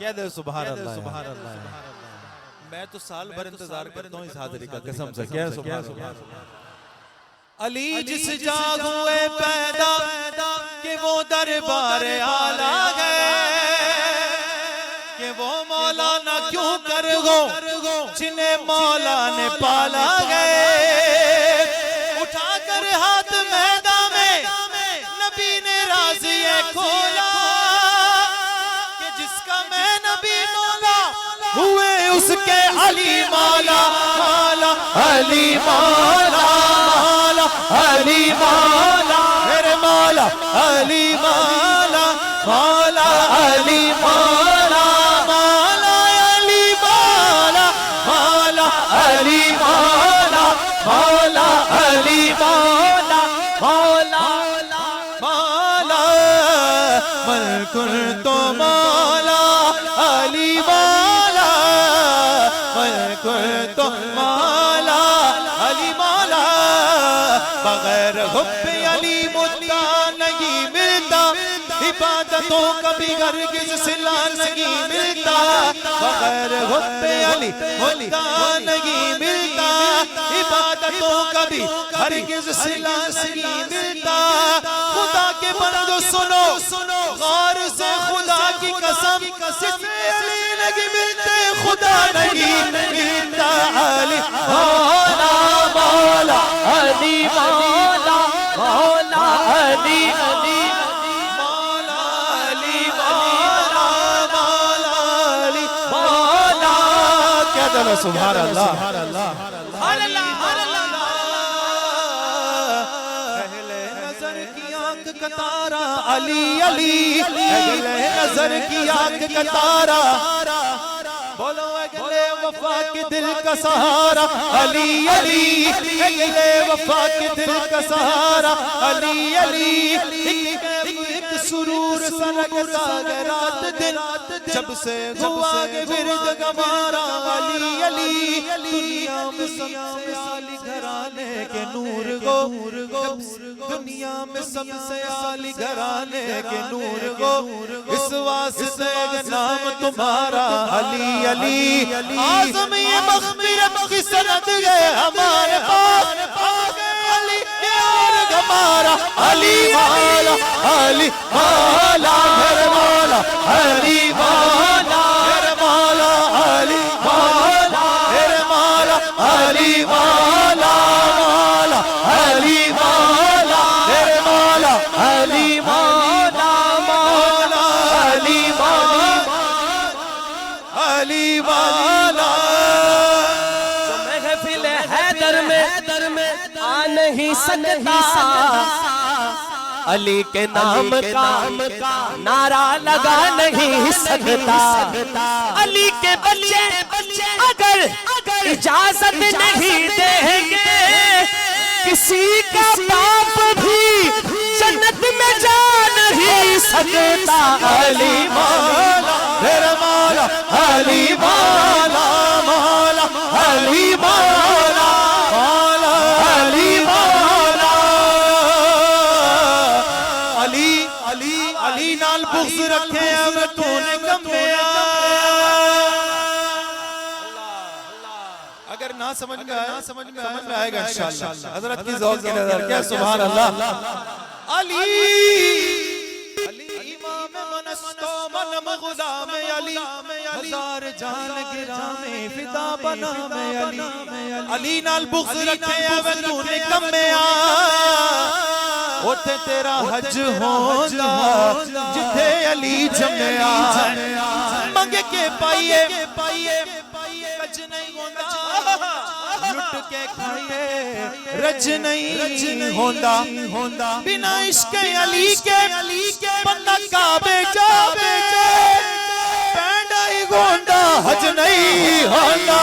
کہہ دے سبحان اللہ سبحان اللہ. میں تو سال بھر انتظار کرتا ہوں اس حاضری کا قسم سے. کہہ سبحان اللہ. علی جس جا ہوئے پیدا کہ وہ دربار آلہ گئے کہ وہ مولانا کیوں کر گو جنہیں مولا نے پالا گئے. اٹھا کر ہاتھ میدان میں نبی نے رازی کھولا کہ جس کا میں نبی مولا ہوئے اس کے علی مولا. مولا علی مولا مولا علی مولا میرے مولا علی مولا مولا علی مولا مولا علی مولا مولا علی مولا مولا علی مولا مولا مولا من کنت مولا علی مولا من کنت مولا علی مولا. بغیر حب علی مدعا نہیں ملتا عبادتوں کا بھی ہرگز صلہ نہیں ملتا. بغیر حب علی مدعا نہیں ملتا عبادتوں کا بھی ہرگز صلہ نہیں ملتا. خدا کے بندو سنو غور سے خدا کی قسم جسے علی نہیں ملتے خدا نہیں ملتا. علی مولا مولا علی مولا مولا علی علی مولا علی مولا مولا علی مولا. کیا دل سبحان اللہ سبحان اللہ. اہل نظر کی آنکھ کا تارا علی علی اہل نظر کی آنکھ کا تارا. بولو اگلے وفا کے دل کا سہارا علی علی اگلے وفا کے دل کا سہارا علی علی. ایک سرور سرگتا ہے رات دن جب سے ہوا کہ ورد گمارا علی علی. دنیا میں سب سے عالی گھرانے کے نور گو دنیا میں سب سے عالی گھرانے کے نور گو اس واسطے نام تمہارا علی علی. آزم یہ مغفرت کی سند ہے ہمارے پاس علی اور ہمارا علی مولا علی مولا میرے مولا علی مولا میرے مولا علی مولا میرے مولا علی مولا مولا علی مولا میرے مولا علی مولا مولا علی مولا علی مولا. جو محفل حیدر میں آ نہیں سکتا علی کے نام کا نعرہ لگا نہیں سکتا. علی کے بچے اگر اجازت نہیں دیں گے کسی کا باپ بھی جنت میں جا نہیں سکتا. علی مولا میرے مولا علی مولا مولا علی مولا مولا علی مولا. علی علی علی نال بغض رکھے اب تو نے کمیا. اگر نہ سمجھ میں آئے گا انشاءاللہ. حضرت کی ذوق کی نظر کیا سبحان اللہ. علی امام منستو منم غلام علی ہزار جان گرامے فدا بنام علی. علی نال بغض رکھے اب تو نے کمیا. اوتھے تیرا حج ہوندا جتھے علی جمیا. منگ کے پائیے کج نہیں ہوندا لٹ کے کھائیے رج نہیں ہوندا. بنا عشق علی کے بندہ کعبے جاوے پینڈا ہی گوندا حج نہیں ہوندا.